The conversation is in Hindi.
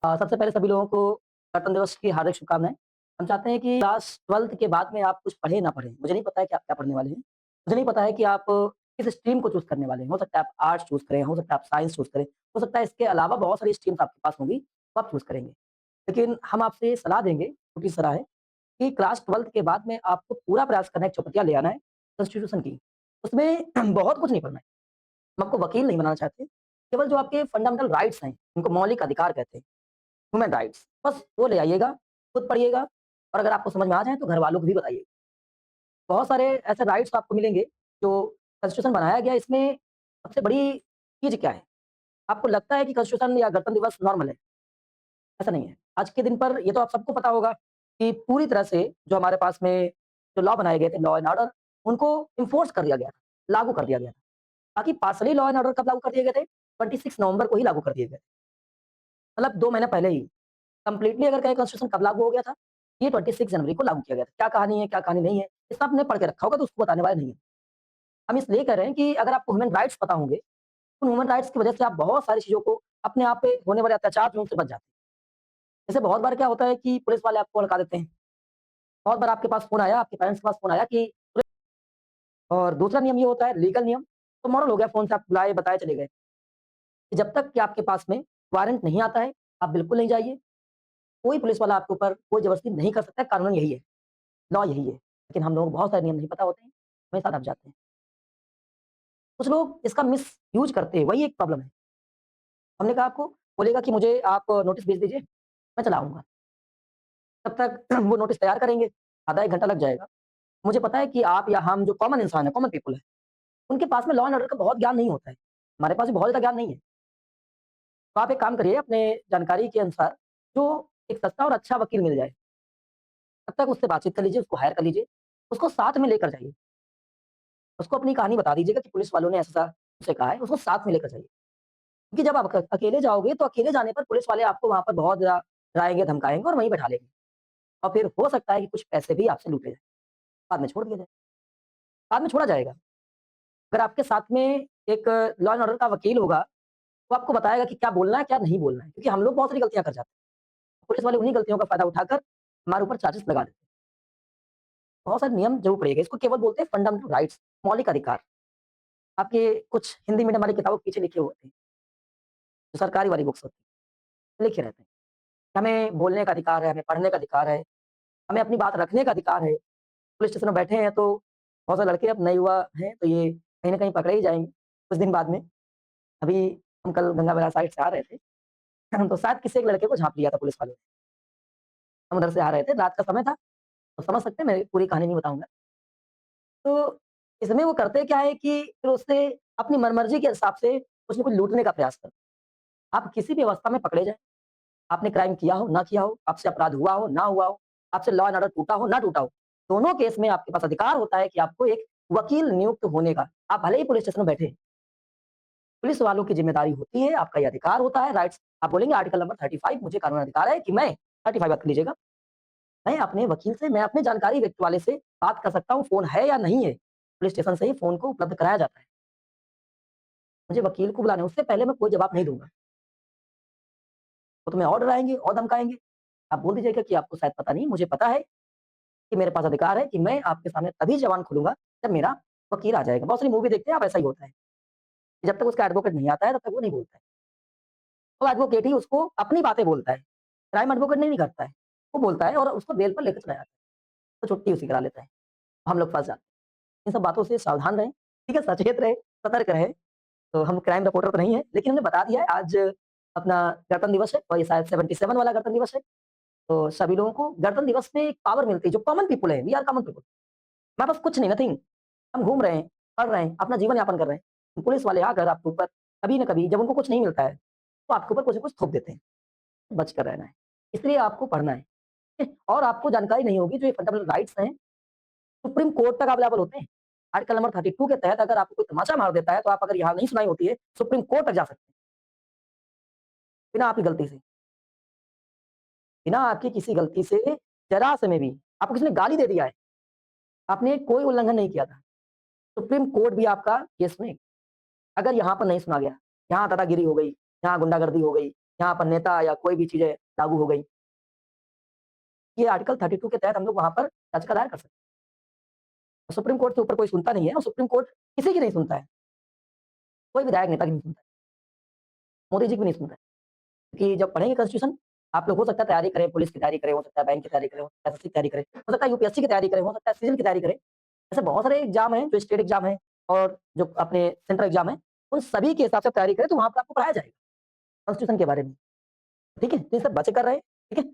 सबसे पहले सभी लोगों को गणतंत्र दिवस की हार्दिक शुभकामनाएँ। हम चाहते हैं कि क्लास 12th के बाद में आप कुछ पढ़ें ना पढ़ें, मुझे नहीं पता है कि आप क्या पढ़ने वाले हैं। मुझे नहीं पता है कि आप किस स्ट्रीम को चूज़ करने वाले हैं। हो सकता है आप आर्ट्स चूज़ करें, हो सकता है आप साइंस चूज़ करें, हो सकता है इसके अलावा बहुत सारी स्ट्रीम्स आपके पास होंगी, वो आप चूज़ करेंगे। लेकिन हम आपसे सलाह देंगे, छोटी सलाह है कि क्लास 12th के बाद में आपको पूरा प्रयास करना है, एक चौपटिया ले आना है कॉन्स्टिट्यूशन की। उसमें बहुत कुछ नहीं पढ़ना है। हम आपको वकील नहीं बनाना चाहते, केवल जो आपके फंडामेंटल राइट्स हैं, उनको मौलिक अधिकार कहते हैं। ह्यूमन राइट्स, बस वो ले आइएगा, खुद पढ़िएगा और अगर आपको समझ में आ जाए तो घरवालों को भी बताइए। बहुत सारे ऐसे राइट्स आपको मिलेंगे जो कॉन्स्टिट्यूशन बनाया गया है, इसमें सबसे बड़ी चीज़ क्या है? आपको लगता है कि कॉन्स्टिट्यूशन या गणतंत्र दिवस नॉर्मल है, ऐसा नहीं है। आज के दिन पर ये तो आप सबको पता होगा कि पूरी तरह से जो हमारे पास में जो लॉ बनाए गए थे, लॉ एंड ऑर्डर, उनको एनफोर्स कर दिया गया था, लागू कर दिया गया था। बाकी पार्शली लॉ एंड ऑर्डर कब लागू कर दिए गए थे? 26 नवंबर को ही लागू कर दिए गए। मतलब 2 महीने पहले ही। कंप्लीटली अगर कहें कॉन्स्टिट्यूशन कब लागू हो गया था? ये 26 जनवरी को लागू किया गया था। क्या कहानी है, क्या कहानी नहीं है, ये सब आपने पढ़ के रखा होगा तो उसको बताने वाले नहीं है। हम इसलिए कह रहे हैं कि अगर आपको ह्यूमन राइट्स पता होंगे, उन ह्यूमन राइट्स की वजह से आप बहुत सारी चीज़ों को अपने आप पे होने वाले अत्याचार जो उनसे बच जाते हैं। जैसे बहुत बार क्या होता है कि पुलिस वाले आपको भड़का देते हैं। बहुत बार आपके पास फ़ोन आया, आपके पेरेंट्स के पास फ़ोन आया कि और दूसरा नियम ये होता है लीगल नियम, तो मॉरल हो गया फ़ोन से आप बुलाए, बताए चले गए। कि जब तक कि आपके पास में वारंट नहीं आता है, आप बिल्कुल नहीं जाइए। कोई पुलिस वाला आपके ऊपर कोई ज़बरदस्ती नहीं कर सकता है, कानून यही है, लॉ यही है। लेकिन हम लोगों को बहुत सारे नियम नहीं पता होते हैं, हमेशा दब जाते हैं। कुछ लोग इसका मिसयूज़ करते हैं, वही एक प्रॉब्लम है। हमने कहा आपको बोलेगा कि मुझे आप नोटिस भेज दीजिए, मैं चला आऊँगा। तब तक वो नोटिस तैयार करेंगे, आधा 1 घंटा लग जाएगा। मुझे पता है कि आप या हम जो कॉमन इंसान है, कॉमन पीपल है, उनके पास में लॉ एंड ऑर्डर का बहुत ज्ञान नहीं होता है। हमारे पास भी बहुत ज़्यादा ज्ञान नहीं है। तो आप एक काम करिए अपने जानकारी के अनुसार जो एक सस्ता और अच्छा वकील मिल जाए, तब तक उससे बातचीत कर लीजिए, उसको हायर कर लीजिए, उसको साथ में लेकर जाइए। उसको अपनी कहानी बता दीजिएगा कि पुलिस वालों ने ऐसा उसे कहा है, उसको साथ में लेकर जाइए। क्योंकि जब आप अकेले जाओगे तो अकेले जाने पर पुलिस वाले आपको वहाँ पर बहुत ज़्यादा डराएँगे, धमकाएँगे और वहीं बैठा लेंगे। और फिर हो सकता है कि कुछ पैसे भी आपसे लूटे जाएँ, बाद में छोड़ दिया जाए, बाद में छोड़ा जाएगा। अगर आपके साथ में एक लॉ एंड ऑर्डर का वकील होगा, वो आपको बताएगा कि क्या बोलना है, क्या नहीं बोलना है। क्योंकि हम लोग बहुत सारी गलतियाँ कर जाते हैं। पुलिस वाले उन्हीं गलतियों का फ़ायदा उठाकर हमारे ऊपर चार्जेस लगा देते हैं। बहुत सारे नियम ज़रूर पढ़िएगा, इसको केवल बोलते हैं फंडामेंटल राइट्स, मौलिक अधिकार। आपके कुछ हिंदी मीडियम वाली किताबों के पीछे लिखे होते हैं, जो सरकारी वाली बुक्स होती हैं, लिखे रहते हैं। हमें बोलने का अधिकार है, हमें पढ़ने का अधिकार है, हमें अपनी बात रखने का अधिकार है। पुलिस स्टेशन में बैठे हैं तो बहुत सारे लड़के अब नए युवा हैं, तो ये कहीं न कहीं पकड़े ही जाएँगे कुछ दिन बाद में। अभी हम कल गंगा बैराज साइड से आ रहे थे, तो शायद किसी एक लड़के को झाँप लिया था पुलिस वालों ने। हम उधर से आ रहे थे, रात का समय था, तो समझ सकते हैं मैं पूरी कहानी नहीं बताऊँगा। तो इसमें वो करते क्या है कि फिर उससे अपनी मनमर्ज़ी के हिसाब से कुछ न कुछ लूटने का प्रयास करते हैं। आप किसी भी अवस्था में पकड़े जाएँ, आपने क्राइम किया हो, ना किया हो, आपसे अपराध हुआ हो, ना हुआ हो, आपसे लॉ एंड ऑर्डर टूटा हो, ना टूटा हो, दोनों केस में आपके पास अधिकार होता है कि आपको एक वकील नियुक्त होने का। आप भले ही पुलिस स्टेशन में बैठे हैं, पुलिस वालों की ज़िम्मेदारी होती है, आपका ये अधिकार होता है, राइट्स आप बोलेंगे आर्टिकल नंबर 35 मुझे कानूनी अधिकार है कि मैं 35 बात कर लीजिएगा। मैं अपने वकील से, मैं अपने जानकारी व्यक्ति वाले से बात कर सकता हूँ, फ़ोन है या नहीं है। पुलिस स्टेशन से ही फ़ोन को उपलब्ध कराया जाता है। मुझे वकील को बुलाना है, उससे पहले मैं कोई जवाब नहीं दूँगा। वो तुम्हें और डराएँगे और धमकाएँगे। आप बोल दीजिएगा कि आपको शायद पता नहीं, मुझे पता है कि मेरे पास अधिकार है कि मैं आपके सामने तभी ज़बान खोलूँगा, जब मेरा वकील आ जाएगा। बहुत सारी मूवी देखते हैं आप, ऐसा ही होता है। कि जब तक उसका एडवोकेट नहीं आता है, तब तक वो नहीं बोलता है। तो एडवोकेट ही उसको अपनी बातें बोलता है। क्राइम एडवोकेट नहीं करता है। वो बोलता है और उसको बेल पर लेकर चला जाता है। तो छुट्टी उसी करा लेता है। हम लोग फँस जाते हैं। इन सब बातों से सावधान रहें, ठीक है? सचेत रहें, सतर्क रहें। तो हम क्राइम रिपोर्टर तो नहीं है, लेकिन हमने बता दिया है आज अपना गणतंत्र दिवस है और ये शायद 77 वाला गणतंत्र दिवस है। तो सभी लोगों को गणतंत्र दिवस में एक पावर मिलती है, जो कॉमन पीपल है, वी आर कॉमन पीपल। हमारे पास कुछ नहीं, नथिंग। हम घूम रहे हैं, पढ़ रहे हैं, अपना जीवन यापन कर रहे हैं। पुलिस वाले आकर आपके ऊपर कभी न कभी जब उनको कुछ नहीं मिलता है, तो आपके ऊपर कुछ न कुछ थोप देते हैं। बच कर रहना है। इसलिए आपको पढ़ना है, ठीक है? और आपको जानकारी नहीं होगी जो ये फंडामेंटल राइट्स हैं, सुप्रीम कोर्ट तक अवेलेबल होते हैं। आर्टिकल नंबर 32 के तहत अगर आपको कोई तमाचा मार देता है, तो आप अगर यहाँ नहीं सुनाई होती है, सुप्रीम कोर्ट तक जा सकते हैं, बिना आपकी गलती से। बिना आपकी किसी गलती से, ज़रा-से में भी आपको किसी ने गाली दे दिया है, आपने कोई उल्लंघन नहीं किया था, सुप्रीम कोर्ट भी आपका केस सुनेगी। अगर यहाँ पर नहीं सुना गया, यहाँ दादागिरी हो गई, यहाँ गुंडागर्दी हो गई, यहाँ पर नेता या कोई भी चीज़ें लागू हो गई, ये आर्टिकल 32 के तहत हम लोग वहाँ पर याचिका दायर कर सकते हैं। सुप्रीम कोर्ट के ऊपर कोई सुनता नहीं है और सुप्रीम कोर्ट किसी की नहीं सुनता है, कोई विधायक नेता की नहीं सुनता है, मोदी जी की भी नहीं सुनता है। कि जब पढ़ेंगे कॉन्स्टिट्यूशन, आप लोग हो सकता है तैयारी करें, पुलिस की तैयारी करें, हो सकता है बैंक की तैयारी करें, हो सकता है एसएससी की तैयारी करें, हो सकता है यूपीएससी की तैयारी करें, हो सकता है सिविल की तैयारी करें। ऐसे बहुत सारे एग्ज़ाम हैं, जो स्टेट एग्ज़ाम हैं और जो अपने सेंट्रल एग्ज़ाम हैं, उन सभी के हिसाब से तैयारी करें, तो वहाँ पर आपको पढ़ाया जाएगा, कॉन्स्टिट्यूशन के बारे में, ठीक है? तो ये सब बच्चे कर रहे हैं, ठीक है?